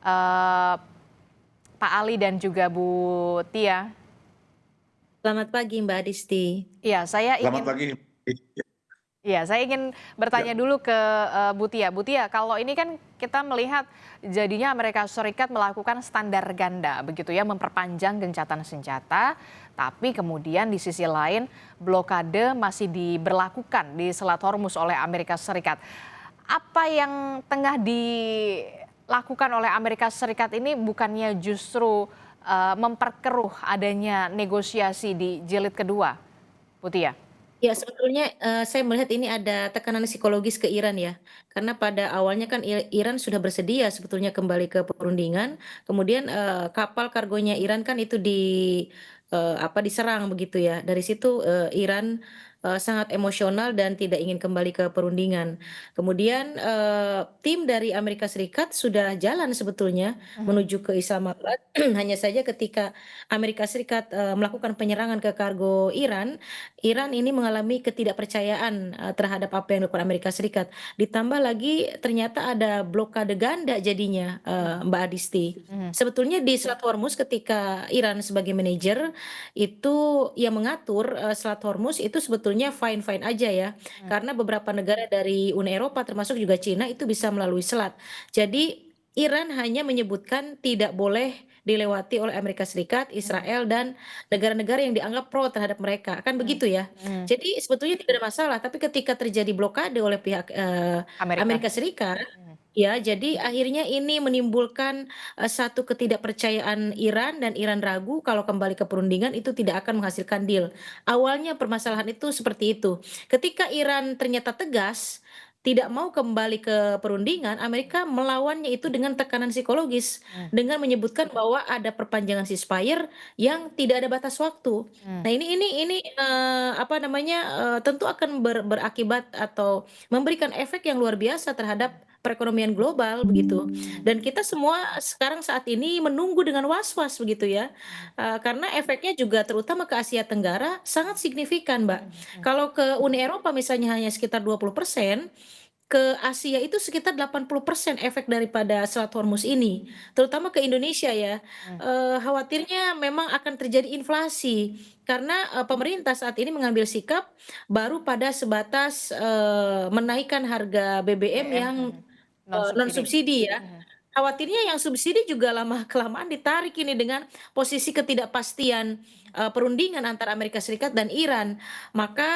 eh, Pak Ali dan juga Bu Tia. Selamat pagi Mbak Disti. Iya, saya Selamat ingin pagi. bertanya Ya, dulu ke Bu Tia. Bu Tia, kalau ini kan kita melihat jadinya Amerika Serikat melakukan standar ganda, begitu ya, memperpanjang gencatan senjata, tapi kemudian di sisi lain blokade masih diberlakukan di Selat Hormuz oleh Amerika Serikat. Apa yang tengah dilakukan oleh Amerika Serikat ini bukannya justru memperkeruh adanya negosiasi di jilid kedua, Bu Tia? Ya sebetulnya saya melihat ini ada tekanan psikologis ke Iran ya. Karena pada awalnya kan Iran sudah bersedia sebetulnya kembali ke perundingan. Kemudian kapal kargonya Iran kan itu diserang begitu ya. Dari situ Iran sangat emosional dan tidak ingin kembali ke perundingan. Kemudian tim dari Amerika Serikat sudah jalan sebetulnya Mhm. menuju ke Islamabad. Hanya saja ketika Amerika Serikat melakukan penyerangan ke kargo Iran, Iran ini mengalami ketidakpercayaan terhadap apa yang dilakukan Amerika Serikat. Ditambah lagi ternyata ada blokade ganda jadinya, Mbak Adisti. Mhm. Sebetulnya di Selat Hormuz ketika Iran sebagai manajer itu yang mengatur Selat Hormuz itu sebetulnya fine-fine aja ya. Mhm. Karena beberapa negara dari Uni Eropa termasuk juga Cina itu bisa melalui selat. Jadi Iran hanya menyebutkan tidak boleh dilewati oleh Amerika Serikat, Mhm. Israel, dan negara-negara yang dianggap pro terhadap mereka, kan Mhm. begitu ya. Mhm. Jadi sebetulnya tidak ada masalah, tapi ketika terjadi blokade oleh pihak Amerika. Amerika Serikat, Mhm. ya, jadi akhirnya ini menimbulkan satu ketidakpercayaan Iran dan Iran ragu kalau kembali ke perundingan itu tidak akan menghasilkan deal. Awalnya permasalahan itu seperti itu. Ketika Iran ternyata tegas tidak mau kembali ke perundingan, Amerika melawannya itu dengan tekanan psikologis Mhm. dengan menyebutkan bahwa ada perpanjangan ceasefire yang tidak ada batas waktu. Mhm. Nah, ini apa namanya, tentu akan berakibat atau memberikan efek yang luar biasa terhadap perekonomian global begitu. Mhm. Dan kita semua sekarang saat ini menunggu dengan was-was begitu ya. Mhm. Karena efeknya juga terutama ke Asia Tenggara sangat signifikan, Mbak. Mhm. Mhm. Kalau ke Uni Eropa misalnya hanya sekitar 20%, ke Asia itu sekitar 80% efek daripada Selat Hormuz ini, terutama ke Indonesia ya. Mhm. Khawatirnya memang akan terjadi inflasi karena pemerintah saat ini mengambil sikap baru pada sebatas menaikkan harga BBM BBM. yang Mhm. Non non subsidi. subsidi ya. Mhm. Khawatirnya yang subsidi juga lama-kelamaan ditarik ini dengan posisi ketidakpastian perundingan antara Amerika Serikat dan Iran. Maka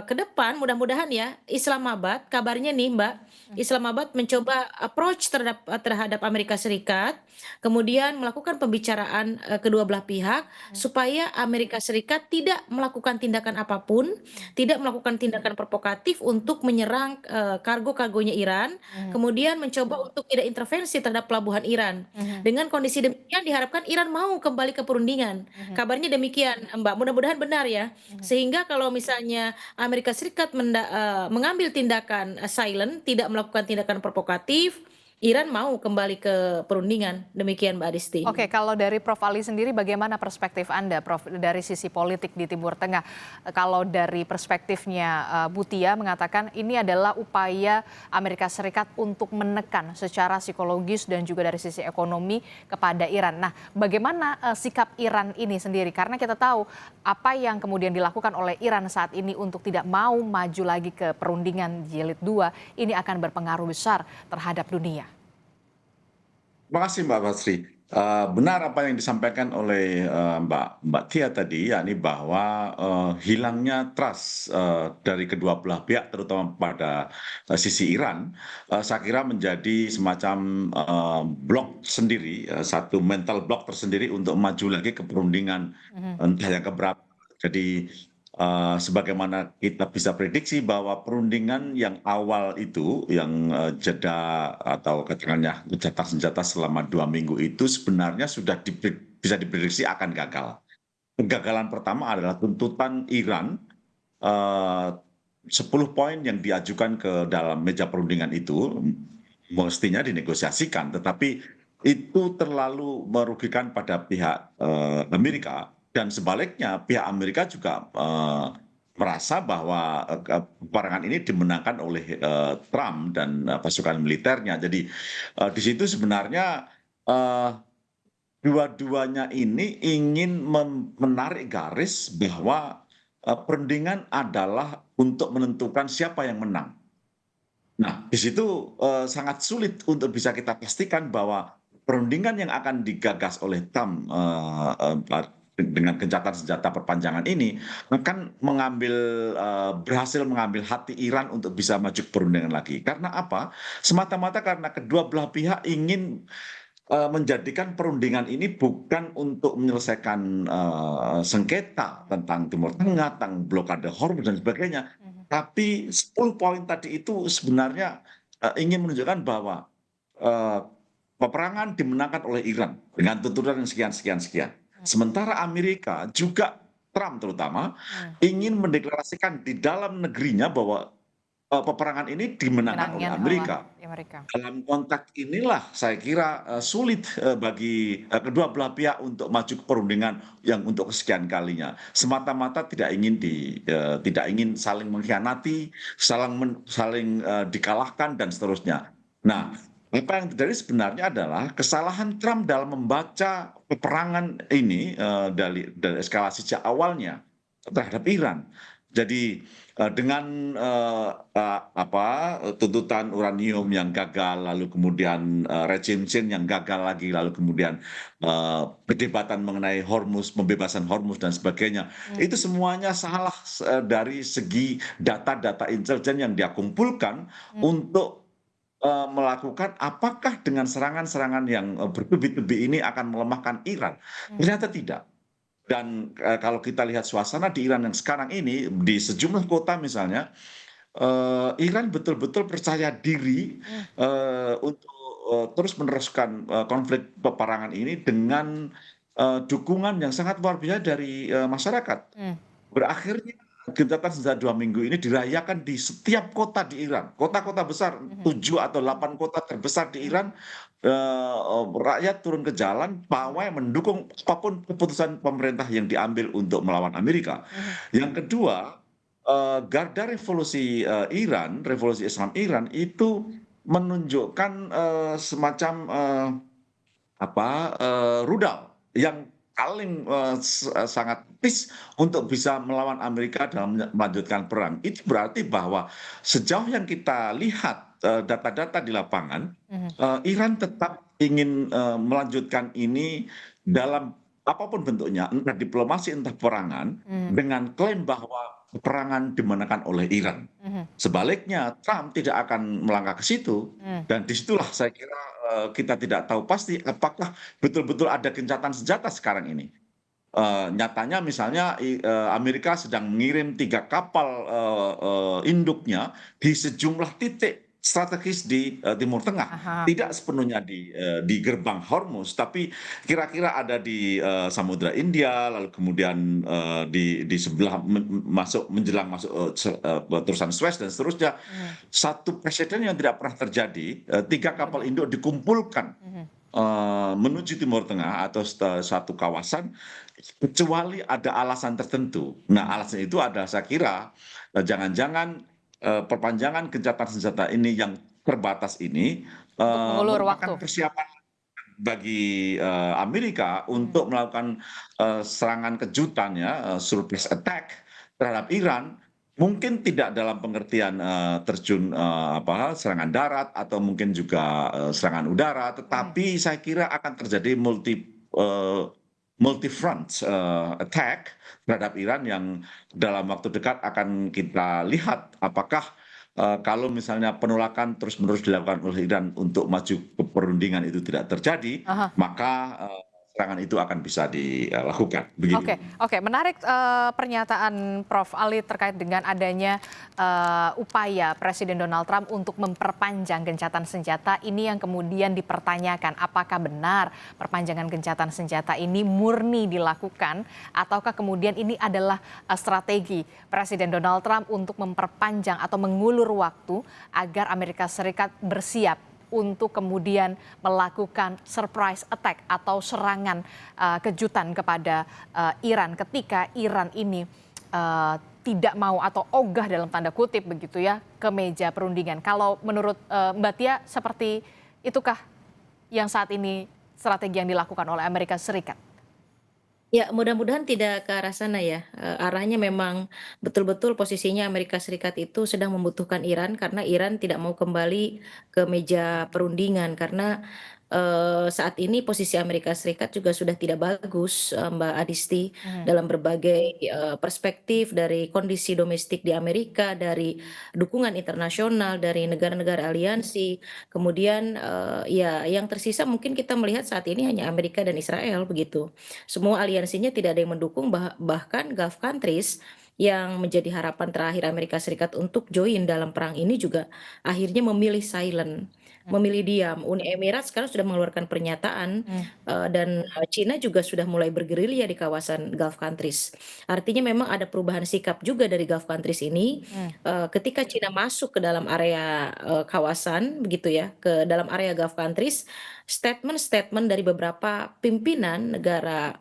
ke depan mudah-mudahan ya Islamabad, kabarnya nih Mbak, Mhm. Islamabad mencoba approach terhadap Amerika Serikat, kemudian melakukan pembicaraan kedua belah pihak Mhm. supaya Amerika Serikat tidak melakukan tindakan apapun, Mhm. tidak melakukan tindakan provokatif untuk menyerang kargo-kargonya Iran, Mhm. kemudian mencoba untuk tidak intervensi terhadap pelabuhan Iran. Mhm. Dengan kondisi demikian diharapkan Iran mau kembali ke perundingan. Mhm. Kabarnya demikian, Mbak. Mudah-mudahan benar ya. Mhm. Sehingga kalau misalnya Amerika Serikat mengambil tindakan silent, tidak melakukan tindakan provokatif, Iran mau kembali ke perundingan. Demikian Mbak Adisti. Oke, kalau dari Prof. Ali sendiri bagaimana perspektif Anda, Prof, dari sisi politik di Timur Tengah? Kalau dari perspektifnya Bu Tia mengatakan ini adalah upaya Amerika Serikat untuk menekan secara psikologis dan juga dari sisi ekonomi kepada Iran. Nah, bagaimana sikap Iran ini sendiri? Karena kita tahu apa yang kemudian dilakukan oleh Iran saat ini untuk tidak mau maju lagi ke perundingan jilid 2, ini akan berpengaruh besar terhadap dunia. terima kasih Mbak Basri. Benar apa yang disampaikan oleh Mbak Tia tadi, yakni bahwa hilangnya trust dari kedua belah pihak, terutama pada sisi Iran, saya kira menjadi semacam blok sendiri, satu mental block tersendiri untuk maju lagi ke perundingan Mhm. entah yang keberapa. Jadi sebagaimana kita bisa prediksi bahwa perundingan yang awal itu, yang jeda atau katakanlah gencatan senjata selama 2 minggu itu sebenarnya sudah bisa diprediksi akan gagal. Kegagalan pertama adalah tuntutan Iran, eh, 10 poin yang diajukan ke dalam meja perundingan itu mestinya dinegosiasikan, tetapi itu terlalu merugikan pada pihak Amerika, dan sebaliknya pihak Amerika juga merasa bahwa peperangan ini dimenangkan oleh Trump dan pasukan militernya. Jadi di situ sebenarnya dua-duanya ini ingin menarik garis bahwa perundingan adalah untuk menentukan siapa yang menang. Nah, di situ sangat sulit untuk bisa kita pastikan bahwa perundingan yang akan digagas oleh Trump dengan gencatan senjata perpanjangan ini akan berhasil mengambil hati Iran untuk bisa maju ke perundingan lagi. Karena apa? Semata-mata karena kedua belah pihak ingin menjadikan perundingan ini bukan untuk menyelesaikan sengketa tentang Timur Tengah, tentang blokade Hormuz dan sebagainya, tapi 10 poin tadi itu sebenarnya ingin menunjukkan bahwa eh, peperangan dimenangkan oleh Iran dengan tuntutan yang sekian. Sementara Amerika juga Trump terutama ingin mendeklarasikan di dalam negerinya bahwa peperangan ini dimenangkan oleh Menangin Amerika. Amerika. Dalam konteks inilah saya kira sulit bagi kedua belah pihak untuk maju ke perundingan yang untuk kesekian kalinya. Semata-mata tidak ingin saling mengkhianati, saling dikalahkan dan seterusnya. Nah, apa yang terjadi sebenarnya adalah kesalahan Trump dalam membaca peperangan ini dari eskalasi sejak awalnya terhadap Iran. Jadi dengan tuntutan uranium yang gagal, lalu kemudian regime change yang gagal lagi, lalu kemudian perdebatan mengenai Hormuz, pembebasan Hormuz dan sebagainya, itu semuanya salah dari segi data-data intelijen yang dia kumpulkan untuk melakukan apakah dengan serangan-serangan yang bertubi-tubi ini akan melemahkan Iran. Ternyata tidak. Dan kalau kita lihat suasana di Iran yang sekarang ini, di sejumlah kota misalnya, Iran betul-betul percaya diri untuk terus meneruskan konflik peperangan ini dengan dukungan yang sangat luar biasa dari masyarakat. Berakhirnya gencatan senjata 2 minggu ini dirayakan di setiap kota di Iran. Kota-kota besar, 7 atau 8 kota terbesar di Iran, rakyat turun ke jalan, pawai mendukung apapun keputusan pemerintah yang diambil untuk melawan Amerika. Yang kedua, Garda Revolusi Iran, Revolusi Islam Iran itu menunjukkan semacam rudal yang paling sangat tipis untuk bisa melawan Amerika dalam melanjutkan perang. Itu berarti bahwa sejauh yang kita lihat data-data di lapangan, Iran tetap ingin melanjutkan ini dalam apapun bentuknya, entah diplomasi, entah perangan, dengan klaim bahwa peperangan dimenangkan oleh Iran. Sebaliknya, Trump tidak akan melangkah ke situ, dan disitulah saya kira kita tidak tahu pasti apakah betul-betul ada gencatan senjata sekarang ini. Nyatanya misalnya Amerika sedang mengirim 3 kapal induknya di sejumlah titik strategis di Timur Tengah. Tidak sepenuhnya di gerbang Hormuz, tapi kira-kira ada di Samudra India, lalu kemudian di sebelah menjelang masuk terusan Suez dan seterusnya. Satu presiden yang tidak pernah terjadi, 3 kapal induk dikumpulkan menuju Timur Tengah atau satu kawasan, kecuali ada alasan tertentu. Nah, alasan itu ada, saya kira jangan-jangan perpanjangan gencatan senjata ini yang terbatas ini merupakan persiapan bagi Amerika untuk melakukan serangan kejutan, ya, surprise attack terhadap Iran. Mungkin tidak dalam pengertian terjun serangan darat atau mungkin juga serangan udara, tetapi saya kira akan terjadi multi front attack terhadap Iran yang dalam waktu dekat akan kita lihat apakah kalau misalnya penolakan terus-menerus dilakukan oleh Iran untuk maju ke perundingan itu tidak terjadi, maka serangan itu akan bisa dilakukan. Oke, menarik pernyataan Prof. Ali terkait dengan adanya upaya Presiden Donald Trump untuk memperpanjang gencatan senjata ini yang kemudian dipertanyakan apakah benar perpanjangan gencatan senjata ini murni dilakukan ataukah kemudian ini adalah strategi Presiden Donald Trump untuk memperpanjang atau mengulur waktu agar Amerika Serikat bersiap untuk kemudian melakukan surprise attack atau serangan kejutan kepada Iran ketika Iran ini tidak mau atau ogah dalam tanda kutip begitu ya ke meja perundingan. Kalau menurut Mbak Tia seperti itukah yang saat ini strategi yang dilakukan oleh Amerika Serikat? Ya, mudah-mudahan tidak ke arah sana ya. Arahnya memang betul-betul posisinya Amerika Serikat itu sedang membutuhkan Iran karena Iran tidak mau kembali ke meja perundingan karena saat ini posisi Amerika Serikat juga sudah tidak bagus, Mbak Adisti, Mhm. dalam berbagai perspektif dari kondisi domestik di Amerika, dari dukungan internasional, dari negara-negara aliansi. Kemudian ya yang tersisa mungkin kita melihat saat ini hanya Amerika dan Israel begitu. Semua aliansinya tidak ada yang mendukung, bahkan Gulf countries yang menjadi harapan terakhir Amerika Serikat untuk join dalam perang ini juga akhirnya memilih silent, memilih diam. Uni Emirat sekarang sudah mengeluarkan pernyataan Mhm. dan Cina juga sudah mulai bergerilya di kawasan Gulf countries. Artinya memang ada perubahan sikap juga dari Gulf countries ini Mhm. ketika Cina masuk ke dalam area kawasan begitu ya, ke dalam area Gulf countries, statement-statement dari beberapa pimpinan negara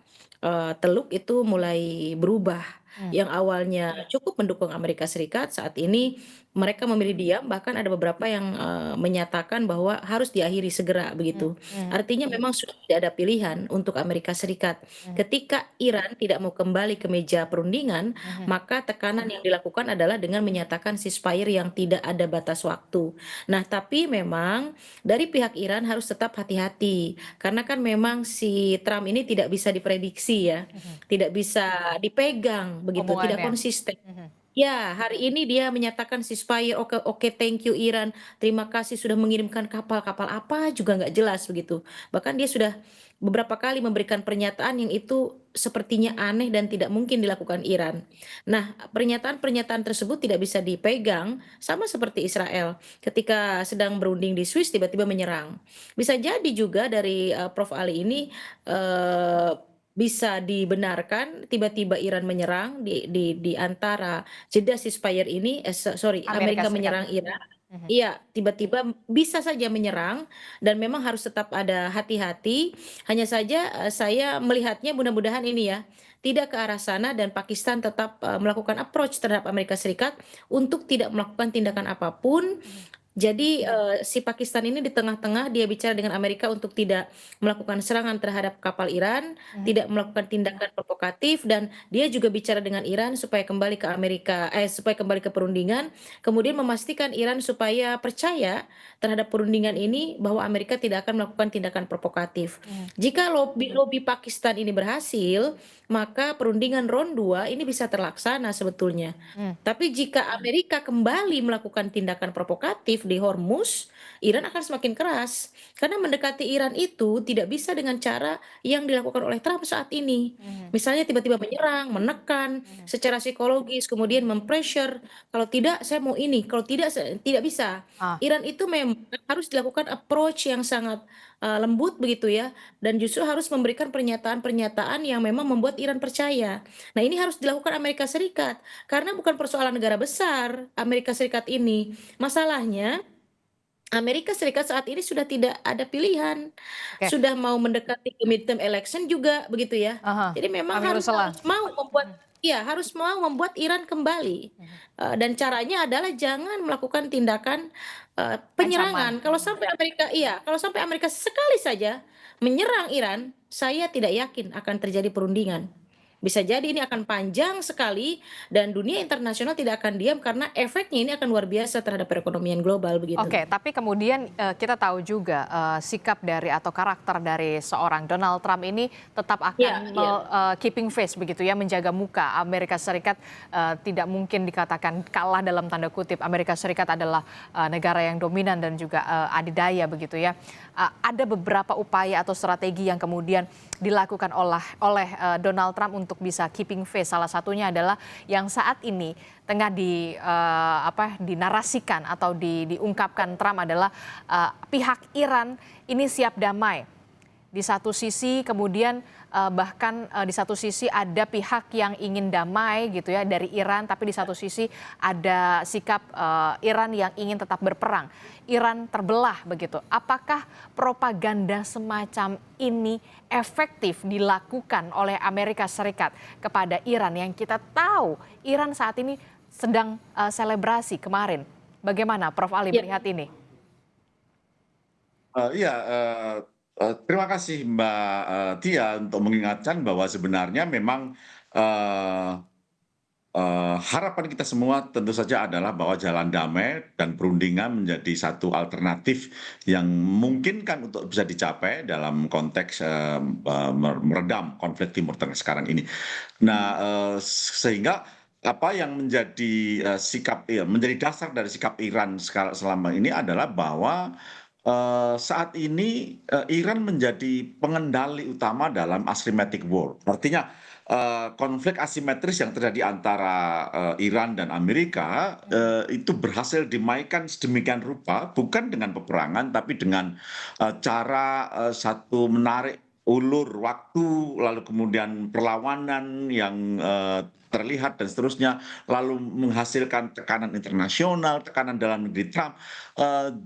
Teluk itu mulai berubah. Mhm. Yang awalnya cukup mendukung Amerika Serikat, saat ini mereka memilih diam, bahkan ada beberapa yang menyatakan bahwa harus diakhiri segera Mhm. begitu. Mhm. Artinya memang sudah tidak ada pilihan untuk Amerika Serikat. Mhm. Ketika Iran tidak mau kembali ke meja perundingan, Mhm. maka tekanan yang dilakukan adalah dengan menyatakan ceasefire yang tidak ada batas waktu. Nah, tapi memang dari pihak Iran harus tetap hati-hati karena kan memang si Trump ini tidak bisa diprediksi ya, Mhm. tidak bisa dipegang begitu, tidak Omongannya. konsisten. Mhm. Ya, hari ini dia menyatakan ceasefire, oke oke thank you Iran, terima kasih sudah mengirimkan kapal-kapal apa juga nggak jelas begitu. Bahkan dia sudah beberapa kali memberikan pernyataan yang itu sepertinya aneh dan tidak mungkin dilakukan Iran. Nah, pernyataan-pernyataan tersebut tidak bisa dipegang, sama seperti Israel ketika sedang berunding di Swiss tiba-tiba menyerang. Bisa jadi juga dari Prof. Ali ini eh, bisa dibenarkan tiba-tiba Iran menyerang di antara jeda ceasefire ini, sorry, Amerika Amerika Serikat. menyerang Iran. Mhm. Iya, tiba-tiba bisa saja menyerang dan memang harus tetap ada hati-hati. Hanya saja saya melihatnya mudah-mudahan ini ya, tidak ke arah sana dan Pakistan tetap melakukan approach terhadap Amerika Serikat untuk tidak melakukan tindakan apapun. Mhm. Jadi si Pakistan ini di tengah-tengah dia bicara dengan Amerika untuk tidak melakukan serangan terhadap kapal Iran, Mhm. tidak melakukan tindakan provokatif dan dia juga bicara dengan Iran supaya kembali ke supaya kembali ke perundingan, kemudian memastikan Iran supaya percaya terhadap perundingan ini bahwa Amerika tidak akan melakukan tindakan provokatif. Mhm. Jika lobby Pakistan ini berhasil, maka perundingan round 2 ini bisa terlaksana sebetulnya. Mhm. Tapi jika Amerika kembali melakukan tindakan provokatif di Hormuz, Iran akan semakin keras. Karena mendekati Iran itu tidak bisa dengan cara yang dilakukan oleh Trump saat ini. Mhm. Misalnya tiba-tiba menyerang, menekan Mhm. secara psikologis, kemudian mempressure, kalau tidak saya mau ini, kalau tidak tidak bisa. Ah. Iran itu memang harus dilakukan approach yang sangat lembut begitu ya, dan justru harus memberikan pernyataan-pernyataan yang memang membuat Iran percaya. Nah, ini harus dilakukan Amerika Serikat. Karena bukan persoalan negara besar Amerika Serikat ini. Masalahnya Amerika Serikat saat ini sudah tidak ada pilihan. Oke. Sudah mau mendekati ke midterm election juga begitu ya. Aha. Jadi memang Pemilu harus selah. harus mau membuat Mhm. iya, harus mau membuat Iran kembali. Mhm. Dan caranya adalah jangan melakukan tindakan Ancaman. penyerangan. Kalau sampai Amerika sekali saja menyerang Iran, saya tidak yakin akan terjadi perundingan. Bisa jadi ini akan panjang sekali dan dunia internasional tidak akan diam karena efeknya ini akan luar biasa terhadap perekonomian global begitu. Oke, tapi kemudian kita tahu juga sikap dari atau karakter dari seorang Donald Trump ini tetap akan Iya, iya. keeping face begitu ya, menjaga muka. Amerika Serikat tidak mungkin dikatakan kalah dalam tanda kutip. Amerika Serikat adalah negara yang dominan dan juga adidaya begitu ya. Ada beberapa upaya atau strategi yang kemudian dilakukan oleh Donald Trump untuk bisa keeping face. Salah satunya adalah yang saat ini tengah dinarasikan atau diungkapkan Trump adalah pihak Iran ini siap damai. Di satu sisi kemudian bahkan di satu sisi ada pihak yang ingin damai gitu ya dari Iran, tapi di satu sisi ada sikap Iran yang ingin tetap berperang. Iran terbelah begitu. Apakah propaganda semacam ini efektif dilakukan oleh Amerika Serikat kepada Iran yang kita tahu Iran saat ini sedang selebrasi kemarin? Bagaimana Prof. Ali melihat ini? Iya, terima kasih Mbak Tia untuk mengingatkan bahwa sebenarnya memang eh, harapan kita semua tentu saja adalah bahwa jalan damai dan perundingan menjadi satu alternatif yang memungkinkan untuk bisa dicapai dalam konteks meredam konflik Timur Tengah sekarang ini. Nah, sehingga apa yang menjadi menjadi dasar dari sikap Iran selama ini adalah bahwa saat ini Iran menjadi pengendali utama dalam asymmetric war. Artinya konflik asimetris yang terjadi antara Iran dan Amerika itu berhasil dimainkan sedemikian rupa, bukan dengan peperangan, tapi dengan cara satu menarik ulur waktu, lalu kemudian perlawanan yang terlihat dan seterusnya, lalu menghasilkan tekanan internasional, tekanan dalam negeri Trump.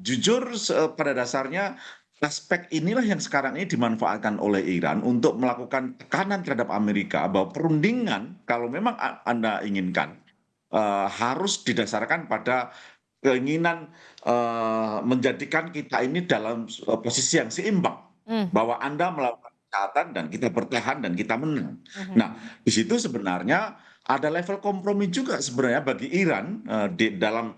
Jujur pada dasarnya aspek inilah yang sekarang ini dimanfaatkan oleh Iran untuk melakukan tekanan terhadap Amerika bahwa perundingan kalau memang Anda inginkan harus didasarkan pada keinginan menjadikan kita ini dalam posisi yang seimbang, bahwa Anda melakukan kejahatan dan kita bertahan dan kita menang. Nah, di situ sebenarnya ada level kompromi juga sebenarnya bagi Iran di dalam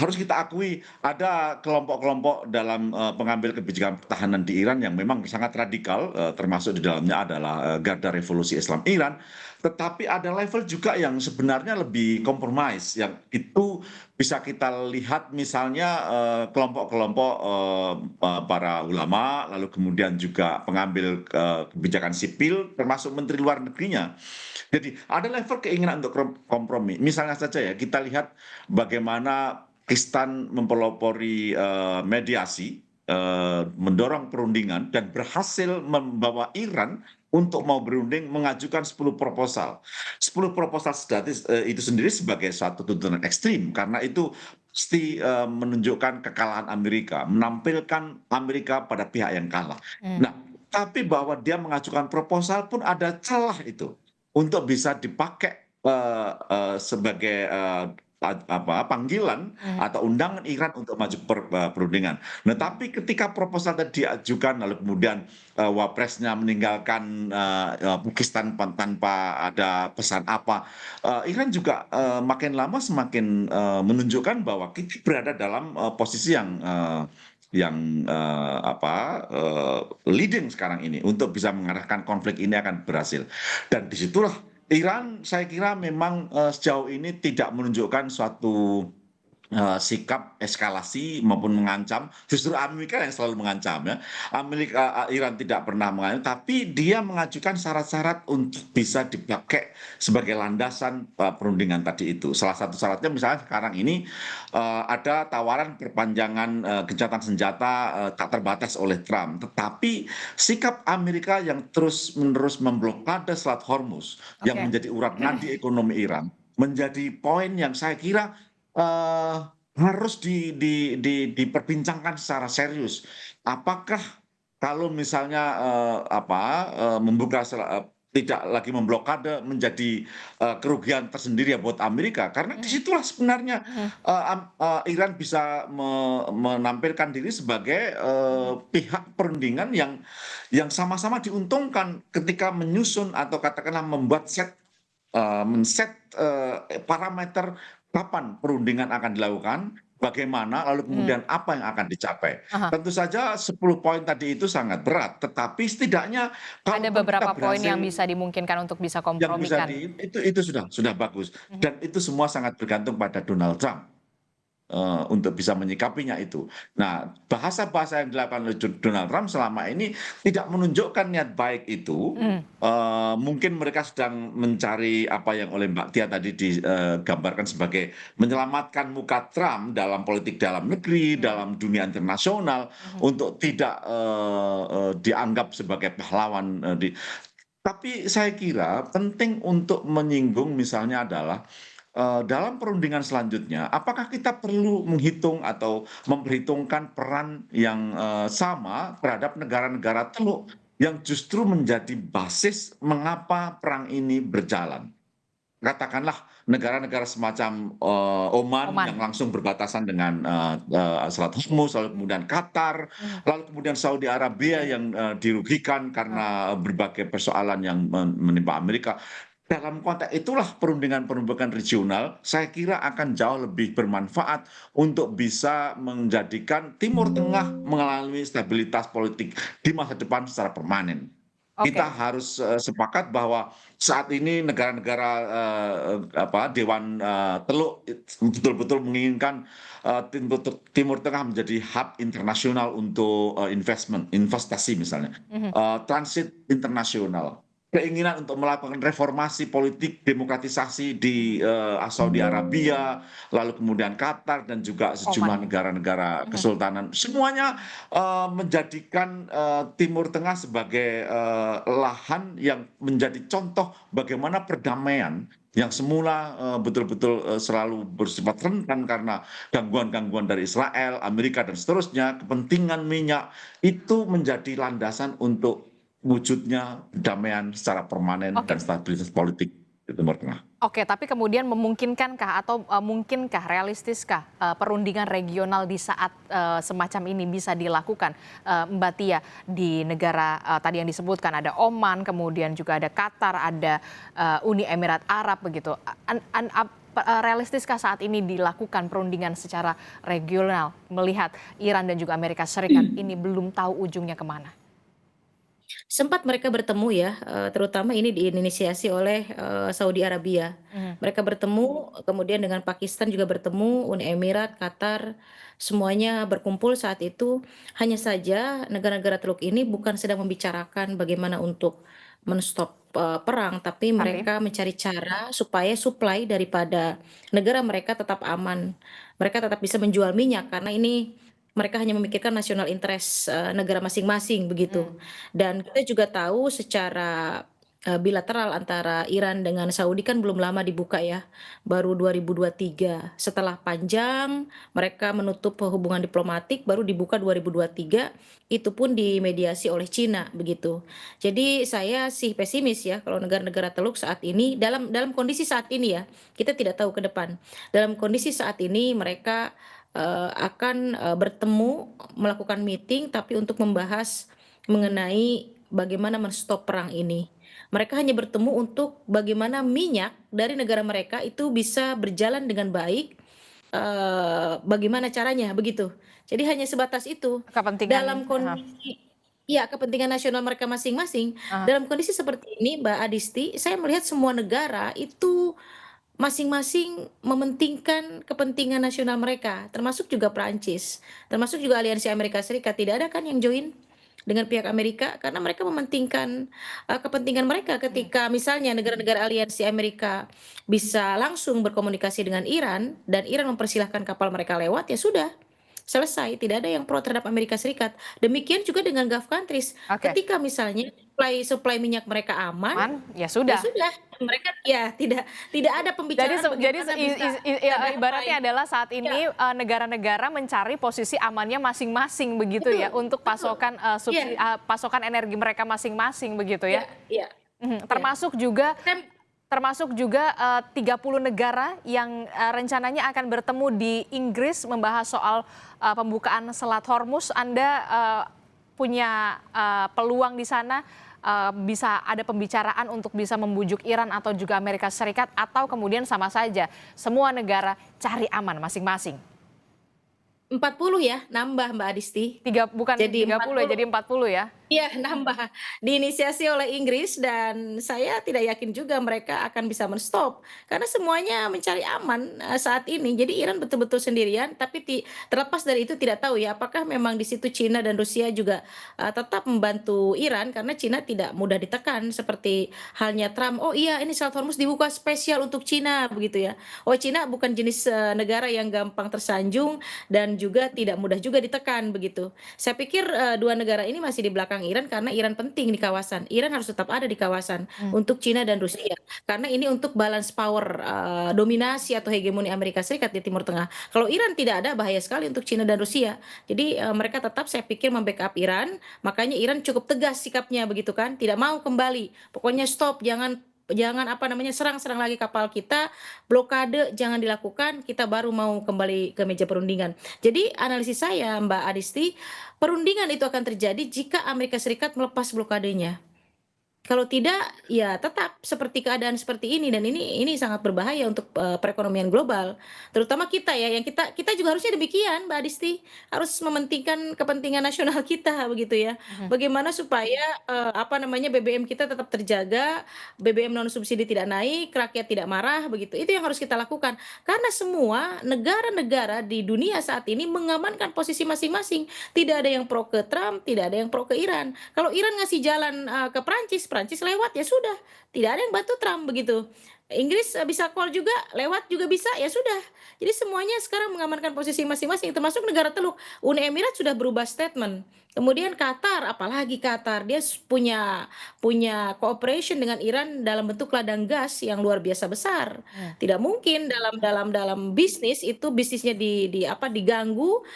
harus kita akui ada kelompok-kelompok dalam pengambil kebijakan pertahanan di Iran yang memang sangat radikal, termasuk di dalamnya adalah Garda Revolusi Islam Iran. Tetapi ada level juga yang sebenarnya lebih kompromis, yang itu bisa kita lihat misalnya kelompok-kelompok para ulama, lalu kemudian juga pengambil kebijakan sipil, termasuk menteri luar negerinya. Jadi ada level keinginan untuk kompromi. Misalnya saja ya, kita lihat bagaimana Pakistan mempelopori mediasi, mendorong perundingan dan berhasil membawa Iran untuk mau berunding mengajukan 10 proposal. 10 proposal itu sendiri sebagai satu tuntutan ekstrim karena itu pasti menunjukkan kekalahan Amerika, menampilkan Amerika pada pihak yang kalah. Nah, tapi bahwa dia mengajukan proposal pun ada celah itu untuk bisa dipakai sebagai panggilan atau undangan Iran untuk maju perundingan. Nah, tapi ketika proposal tadi diajukan lalu kemudian wapresnya meninggalkan Pakistan tanpa ada pesan apa, Iran juga makin lama semakin menunjukkan bahwa kita berada dalam posisi yang leading sekarang ini untuk bisa mengarahkan konflik ini akan berhasil. Dan disitulah Iran saya kira memang sejauh ini tidak menunjukkan suatu sikap eskalasi maupun mengancam. Justru Amerika yang selalu mengancam ya. Iran tidak pernah mengancam, tapi dia mengajukan syarat-syarat untuk bisa dipakai sebagai landasan perundingan tadi itu. Salah satu syaratnya misalnya sekarang ini ada tawaran perpanjangan gencatan senjata tak terbatas oleh Trump. Tetapi sikap Amerika yang terus-menerus memblokade Selat Hormuz yang menjadi urat nadi ekonomi Iran menjadi poin yang saya kira harus diperbincangkan secara serius. Apakah kalau misalnya membuka tidak lagi memblokade menjadi kerugian tersendiri ya buat Amerika, karena disitulah sebenarnya Iran bisa menampilkan diri sebagai pihak perundingan yang sama-sama diuntungkan ketika menyusun atau katakanlah membuat men-set parameter kapan perundingan akan dilakukan, bagaimana, lalu kemudian apa yang akan dicapai. Tentu saja 10 poin tadi itu sangat berat, tetapi setidaknya ada beberapa poin yang bisa dimungkinkan untuk bisa kompromikan. itu sudah bagus dan itu semua sangat bergantung pada Donald Trump. untuk bisa menyikapinya itu. Nah, bahasa-bahasa yang dilakukan oleh Donald Trump selama ini tidak menunjukkan niat baik itu. Mungkin mereka sedang mencari apa yang oleh Mbak Tia tadi digambarkan sebagai menyelamatkan muka Trump dalam politik dalam negeri, dalam dunia internasional, untuk tidak dianggap sebagai pahlawan. Tapi saya kira penting untuk menyinggung misalnya adalah dalam perundingan selanjutnya, apakah kita perlu menghitung atau memperhitungkan peran yang sama terhadap negara-negara Teluk yang justru menjadi basis mengapa perang ini berjalan? Katakanlah negara-negara semacam Oman Oman. yang langsung berbatasan dengan Selat Hormuz, lalu kemudian Qatar, lalu kemudian Saudi Arabia yang dirugikan karena berbagai persoalan yang menimpa Amerika. Dalam konteks itulah perundingan-perundingan regional saya kira akan jauh lebih bermanfaat untuk bisa menjadikan Timur Tengah mengalami stabilitas politik di masa depan secara permanen. Kita Oke. harus sepakat bahwa saat ini negara-negara Dewan Teluk betul-betul menginginkan Timur Tengah menjadi hub internasional untuk investasi misalnya, transit internasional, keinginan untuk melakukan reformasi politik, demokratisasi di Saudi Arabia, lalu kemudian Qatar dan juga sejumlah Oman. negara-negara kesultanan, semuanya menjadikan Timur Tengah sebagai lahan yang menjadi contoh bagaimana perdamaian yang semula betul-betul selalu bersifat rentan karena gangguan-gangguan dari Israel, Amerika, dan seterusnya, kepentingan minyak itu menjadi landasan untuk wujudnya perdamaian secara permanen Oke. dan stabilitas politik di Timur Tengah. Oke, tapi kemudian memungkinkankah atau mungkinkah, realistiskah perundingan regional di saat semacam ini bisa dilakukan, Mbak Tia, di negara tadi yang disebutkan ada Oman, kemudian juga ada Qatar, ada Uni Emirat Arab begitu. Realistiskah saat ini dilakukan perundingan secara regional melihat Iran dan juga Amerika Serikat ini belum tahu ujungnya kemana? Sempat mereka bertemu ya, terutama ini diinisiasi oleh, Saudi Arabia. Mhm. Mereka bertemu, kemudian dengan Pakistan juga bertemu, Uni Emirat, Qatar, semuanya berkumpul saat itu. Hanya saja negara-negara Teluk ini bukan sedang membicarakan bagaimana untuk men-stop, perang, tapi Nanti. mereka mencari cara supaya suplai daripada negara mereka tetap aman. Mereka tetap bisa menjual minyak karena ini mereka hanya memikirkan national interest, negara masing-masing begitu. Hmm. Dan kita juga tahu secara, bilateral antara Iran dengan Saudi kan belum lama dibuka ya, baru 2023. Setelah panjang mereka menutup hubungan diplomatik baru dibuka 2023, itu pun dimediasi oleh Cina begitu. Jadi saya sih pesimis ya kalau negara-negara Teluk saat ini dalam kondisi saat ini ya, kita tidak tahu ke depan. Dalam kondisi saat ini mereka akan bertemu, melakukan meeting, tapi untuk membahas mengenai bagaimana men-stop perang ini. Mereka hanya bertemu untuk bagaimana minyak dari negara mereka itu bisa berjalan dengan baik, bagaimana caranya, begitu. Jadi hanya sebatas itu. Kepentingan. Dalam kondisi ya, kepentingan nasional mereka masing-masing. Dalam kondisi seperti ini, Mbak Adisti, saya melihat semua negara itu masing-masing mementingkan kepentingan nasional mereka, termasuk juga Perancis, termasuk juga Aliansi Amerika Serikat. Tidak ada kan yang join dengan pihak Amerika karena mereka mementingkan, kepentingan mereka. Ketika misalnya negara-negara aliansi Amerika bisa langsung berkomunikasi dengan Iran dan Iran mempersilahkan kapal mereka lewat, ya sudah, selesai, tidak ada yang pro terhadap Amerika Serikat. Demikian juga dengan Gulf countries, Oke. ketika misalnya suplai minyak mereka aman, Man, ya ya sudah. sudah, mereka ya tidak ada Jadi, pembicaraan jadi bagaimana bisa ya, damai. ibaratnya adalah saat Ya, ini negara-negara mencari posisi amannya masing-masing begitu ya betul untuk betul. Iya pasokan energi mereka masing-masing begitu iya ya. iya Mhm. iya. Tem Termasuk juga 30 negara yang rencananya akan bertemu di Inggris membahas soal pembukaan Selat Hormuz. Anda punya peluang di sana, bisa ada pembicaraan untuk bisa membujuk Iran atau juga Amerika Serikat, atau kemudian sama saja semua negara cari aman masing-masing. 40 ya, nambah Mbak Adisti. Bukan Jadi 30 ya, 40 jadi 40 ya. Iya, nambah. Diinisiasi oleh Inggris dan saya tidak yakin juga mereka akan bisa men-stop, karena semuanya mencari aman, saat ini. Jadi Iran betul-betul sendirian, tapi terlepas dari itu tidak tahu ya, apakah memang di situ Cina dan Rusia juga, tetap membantu Iran karena Cina tidak mudah ditekan seperti halnya Trump, "Oh iya, ini Selat Hormuz dibuka spesial untuk Cina," begitu ya. Oh, Cina bukan jenis, negara yang gampang tersanjung dan juga tidak mudah juga ditekan, begitu. Saya pikir, 2 negara ini masih di belakang Iran karena Iran penting di kawasan. Iran harus tetap ada di kawasan Hmm. untuk Cina dan Rusia. Karena ini untuk balance power, dominasi atau hegemoni Amerika Serikat di Timur Tengah. Kalau Iran tidak ada, bahaya sekali untuk Cina dan Rusia. Jadi, mereka tetap saya pikir membackup Iran, makanya Iran cukup tegas sikapnya begitu kan, tidak mau kembali. Pokoknya stop, jangan jangan apa namanya, serang-serang lagi kapal kita, blokade jangan dilakukan, kita baru mau kembali ke meja perundingan. Jadi analisis saya Mbak Adisti, perundingan itu akan terjadi jika Amerika Serikat melepas blokadenya. Kalau tidak, ya tetap seperti keadaan seperti ini dan ini sangat berbahaya untuk, perekonomian global. Terutama kita ya, yang kita kita juga harusnya demikian Mbak Adisti, harus mementingkan kepentingan nasional kita begitu ya. Mhm. Bagaimana supaya, apa namanya, BBM kita tetap terjaga, BBM non subsidi tidak naik, rakyat tidak marah begitu. Itu yang harus kita lakukan. Karena semua negara-negara di dunia saat ini mengamankan posisi masing-masing. Tidak ada yang pro ke Trump, tidak ada yang pro ke Iran. Kalau Iran ngasih jalan, ke Prancis, Prancis lewat, ya sudah, tidak ada yang bantu Trump begitu. Inggris, bisa call juga, lewat juga bisa, ya sudah. Jadi semuanya sekarang mengamankan posisi masing-masing, termasuk negara Teluk. Uni Emirat sudah berubah statement. Kemudian Qatar, apalagi Qatar, dia punya punya cooperation dengan Iran dalam bentuk ladang gas yang luar biasa besar. Hmm. Tidak mungkin dalam bisnis itu bisnisnya diganggu,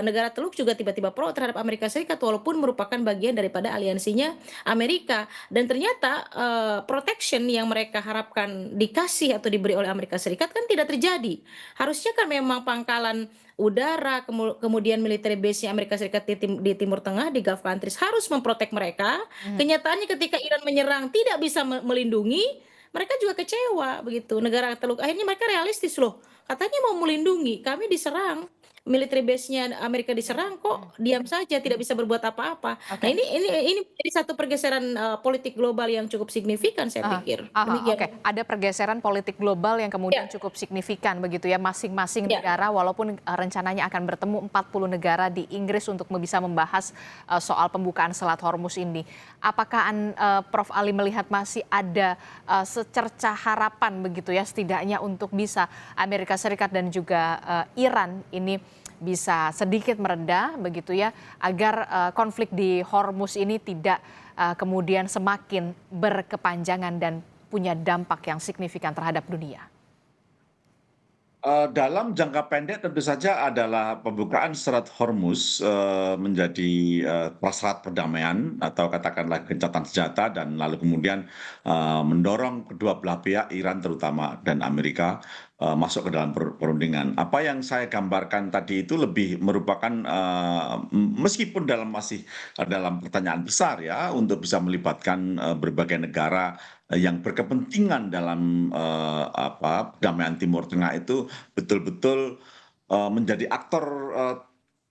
negara Teluk juga tiba-tiba pro terhadap Amerika Serikat walaupun merupakan bagian daripada aliansinya Amerika. Dan ternyata, protection yang mereka harapkan dikasih atau diberi oleh Amerika Serikat kan tidak terjadi. Harusnya kan memang pangkalan udara, kemudian military base-nya Amerika Serikat di Timur Tengah, di Gulf countries harus memprotek mereka. Mhm. Kenyataannya ketika Iran menyerang tidak bisa melindungi, mereka juga kecewa begitu. Negara Teluk akhirnya mereka realistis loh. Katanya mau melindungi, kami diserang. Military base-nya Amerika diserang Mhm. kok diam saja tidak bisa berbuat apa-apa. Nah Oke. ini menjadi satu pergeseran, politik global yang cukup signifikan saya Ah, pikir. aha, oke. Demikian. Ada pergeseran politik global yang kemudian Ya, cukup signifikan begitu ya, masing-masing ya. negara walaupun rencananya akan bertemu 40 negara di Inggris untuk bisa membahas soal pembukaan Selat Hormuz ini. Apakah Prof. Ali melihat masih ada secercah harapan begitu ya setidaknya untuk bisa Amerika Serikat dan juga Iran ini bisa sedikit mereda begitu ya agar konflik di Hormuz ini tidak kemudian semakin berkepanjangan dan punya dampak yang signifikan terhadap dunia? Dalam jangka pendek tentu saja adalah pembukaan Selat Hormuz menjadi prasyarat perdamaian atau katakanlah gencatan senjata dan lalu kemudian mendorong kedua belah pihak Iran terutama dan Amerika masuk ke dalam perundingan. Apa yang saya gambarkan tadi itu lebih merupakan meskipun masih dalam pertanyaan besar ya untuk bisa melibatkan berbagai negara yang berkepentingan dalam perdamaian Timur Tengah itu betul-betul menjadi aktor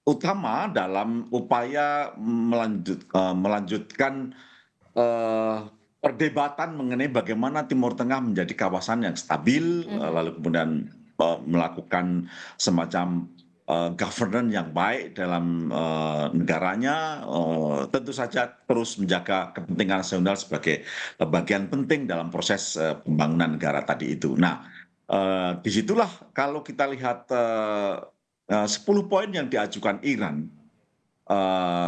utama dalam upaya melanjutkan eh, perdebatan mengenai bagaimana Timur Tengah menjadi kawasan yang stabil, Mhm. lalu kemudian melakukan semacam governance yang baik dalam negaranya, tentu saja terus menjaga kepentingan nasional sebagai bagian penting dalam proses pembangunan negara tadi itu. Nah, disitulah kalau kita lihat 10 poin yang diajukan Iran,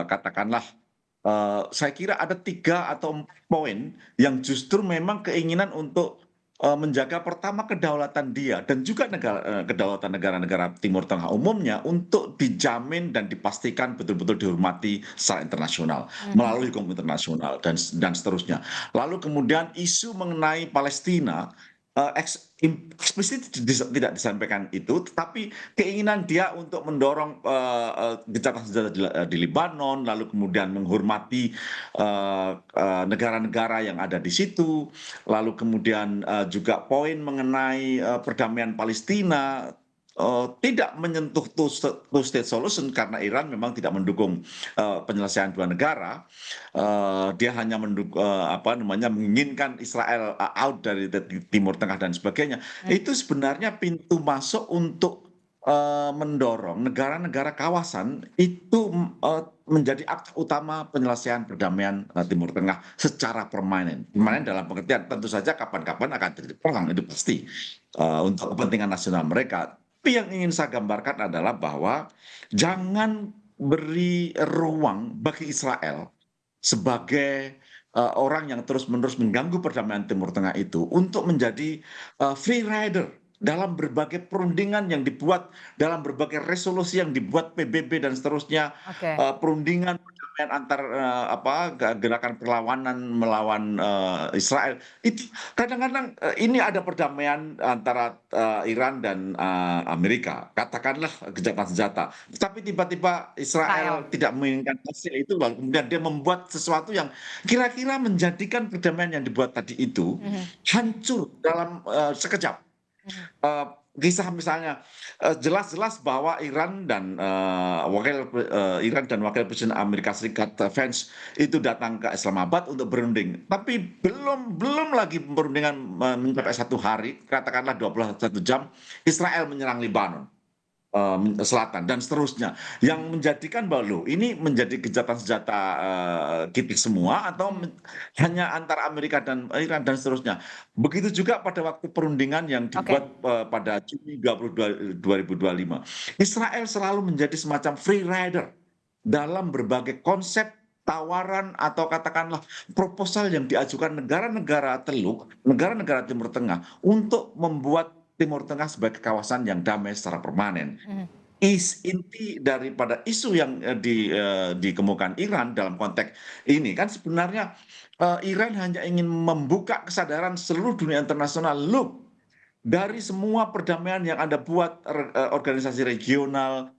katakanlah saya kira ada 3 atau 4 poin yang justru memang keinginan untuk menjaga pertama kedaulatan dia dan juga kedaulatan negara-negara Timur Tengah umumnya untuk dijamin dan dipastikan betul-betul dihormati secara internasional Mhm. melalui hukum internasional dan seterusnya. Lalu kemudian isu mengenai Palestina eksplisit tidak disampaikan itu, tetapi keinginan dia untuk mendorong gencatan senjata di Lebanon, lalu kemudian menghormati negara-negara yang ada di situ, lalu kemudian juga poin mengenai perdamaian Palestina, tidak menyentuh two state solution karena Iran memang tidak mendukung penyelesaian dua negara. Dia hanya menginginkan Israel out dari Timur Tengah dan sebagainya. Itu sebenarnya pintu masuk untuk mendorong negara-negara kawasan itu menjadi aktor utama penyelesaian perdamaian Timur Tengah secara permanen. Permanen dalam pengertian tentu saja kapan-kapan akan terjadi perang, itu pasti untuk kepentingan nasional mereka. Tapi yang ingin saya gambarkan adalah bahwa jangan beri ruang bagi Israel sebagai orang yang terus-menerus mengganggu perdamaian Timur Tengah itu untuk menjadi free rider dalam berbagai perundingan yang dibuat, dalam berbagai resolusi yang dibuat PBB dan seterusnya, Oke. perundingan perdamaian antar gerakan perlawanan melawan Israel itu kadang-kadang ini ada perdamaian antara Iran dan Amerika, katakanlah gencatan senjata, tapi tiba-tiba Israel. Israel tidak menginginkan hasil itu, lalu kemudian dia membuat sesuatu yang kira-kira menjadikan perdamaian yang dibuat tadi itu Mhm, hancur dalam sekejap. mhm. Eh, Kisah misalnya jelas-jelas bahwa Iran dan wakil presiden Amerika Serikat Vance itu datang ke Islamabad untuk berunding, tapi belum lagi perundingan mencapai 1 hari, katakanlah 21 jam, Israel menyerang Lebanon selatan dan seterusnya, yang menjadikan bahwa loh ini menjadi gencatan senjata kita semua atau hanya antara Amerika dan Iran dan seterusnya. Begitu juga pada waktu perundingan yang Oke. dibuat pada Juni 2025. Israel selalu menjadi semacam free rider dalam berbagai konsep tawaran atau katakanlah proposal yang diajukan negara-negara Teluk, negara-negara Timur Tengah untuk membuat Timur Tengah sebagai kawasan yang damai secara permanen. Mhm. Inti daripada isu yang dikemukakan Iran dalam konteks ini kan sebenarnya Iran hanya ingin membuka kesadaran seluruh dunia internasional. Look, dari semua perdamaian yang Anda buat, organisasi regional,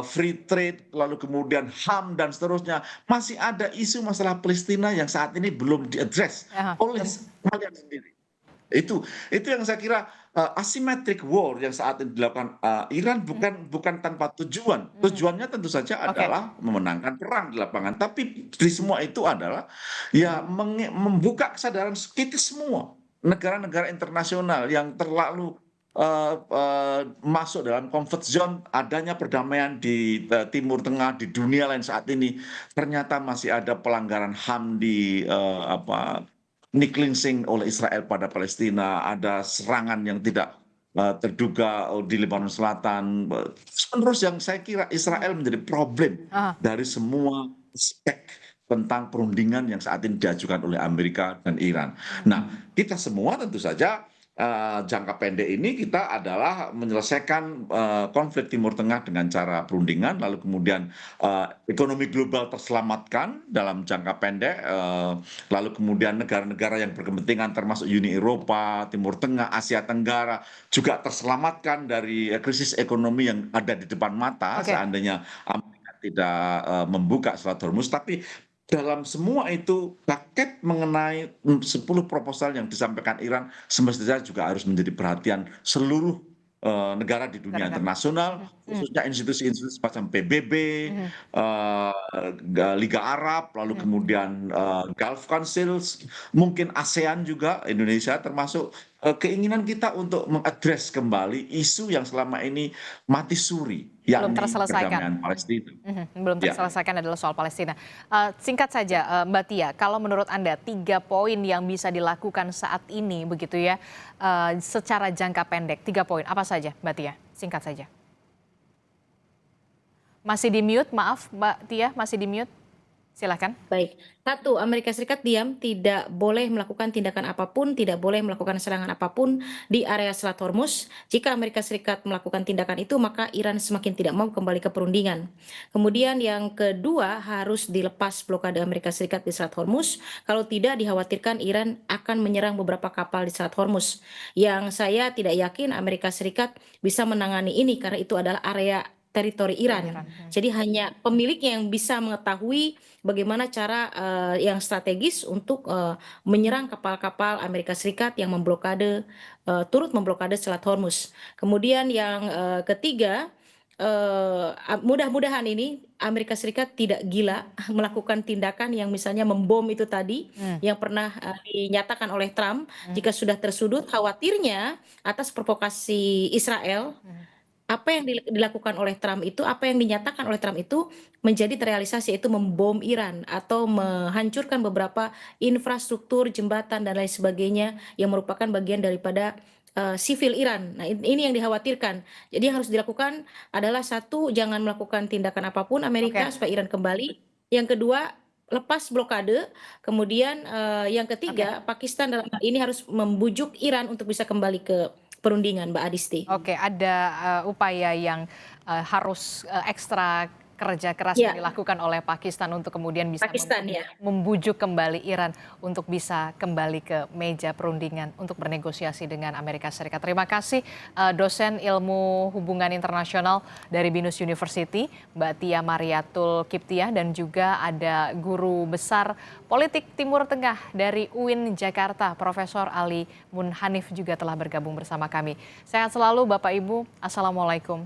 free trade, lalu kemudian HAM dan seterusnya, masih ada isu masalah Palestina yang saat ini belum diadres Aha, oleh belum. kalian sendiri. Itu yang saya kira asymmetric war yang saat ini dilakukan Iran Mhm, bukan tanpa tujuan. mhm. Tujuannya tentu saja Oke. adalah memenangkan perang di lapangan. Tapi di semua itu adalah ya membuka kesadaran kita semua negara-negara internasional yang terlalu masuk dalam comfort zone adanya perdamaian di Timur Tengah, di dunia lain saat ini ternyata masih ada pelanggaran HAM di cleansing oleh Israel pada Palestina, ada serangan yang tidak terduga di Lebanon Selatan. Terus yang saya kira Mhm. Israel menjadi problem Aha. dari semua aspek tentang perundingan yang saat ini diajukan oleh Amerika dan Iran. Mhm. Nah, kita semua tentu saja jangka pendek ini kita adalah menyelesaikan konflik Timur Tengah dengan cara perundingan, lalu kemudian ekonomi global terselamatkan dalam jangka pendek, lalu kemudian negara-negara yang berkepentingan termasuk Uni Eropa, Timur Tengah, Asia Tenggara juga terselamatkan dari krisis ekonomi yang ada di depan mata Oke. seandainya Amerika tidak membuka Selat Hormuz. Tapi dalam semua itu paket mengenai 10 proposal yang disampaikan Iran semestinya juga harus menjadi perhatian seluruh negara di dunia Negara-negara. internasional, Mhm, mhm, khususnya institusi-institusi semacam PBB, mhm, Liga Arab, lalu mhm. kemudian Gulf Council, mungkin ASEAN juga, Indonesia termasuk, keinginan kita untuk mengadres kembali isu yang selama ini mati suri, Belum yakni terselesaikan. perdamaian Palestina. Belum Ya. terselesaikan adalah soal Palestina. Singkat saja, Mbak Tia, kalau menurut Anda 3 poin yang bisa dilakukan saat ini begitu ya, secara jangka pendek, 3 poin apa saja Mbak Tia? Singkat saja. Masih di mute, maaf Mbak Tia, masih di mute. Silakan. Baik. 1, Amerika Serikat diam, tidak boleh melakukan tindakan apapun, tidak boleh melakukan serangan apapun di area Selat Hormuz. Jika Amerika Serikat melakukan tindakan itu, maka Iran semakin tidak mau kembali ke perundingan. Kemudian yang kedua, harus dilepas blokade Amerika Serikat di Selat Hormuz. Kalau tidak, dikhawatirkan Iran akan menyerang beberapa kapal di Selat Hormuz. Yang saya tidak yakin Amerika Serikat bisa menangani ini karena itu adalah area teritori Iran. Jadi hanya pemiliknya yang bisa mengetahui bagaimana cara yang strategis untuk menyerang kapal-kapal Amerika Serikat yang turut memblokade Selat Hormuz. Kemudian yang ketiga, mudah-mudahan ini Amerika Serikat tidak gila melakukan tindakan yang misalnya membom itu tadi yang pernah dinyatakan oleh Trump. Jika sudah tersudut, khawatirnya atas provokasi Israel, apa yang dilakukan oleh Trump itu, apa yang dinyatakan oleh Trump itu menjadi terrealisasi, yaitu membom Iran atau menghancurkan beberapa infrastruktur, jembatan dan lain sebagainya yang merupakan bagian daripada sivil Iran. Nah, ini yang dikhawatirkan. Jadi yang harus dilakukan adalah satu, jangan melakukan tindakan apapun Amerika supaya Iran kembali. Yang kedua, lepas blokade. Kemudian yang ketiga, Pakistan dalam hal ini harus membujuk Iran untuk bisa kembali ke perundingan, Mbak Adisti. Oke, ada upaya yang harus ekstra kerja keras yang dilakukan oleh Pakistan untuk kemudian bisa membujuk kembali Iran untuk bisa kembali ke meja perundingan untuk bernegosiasi dengan Amerika Serikat. Terima kasih dosen ilmu hubungan internasional dari Binus University, Mbak Tia Mariatul Kiptiah, dan juga ada guru besar politik Timur Tengah dari UIN Jakarta, Profesor Ali Munhanif juga telah bergabung bersama kami. Sehat selalu Bapak Ibu, Assalamualaikum.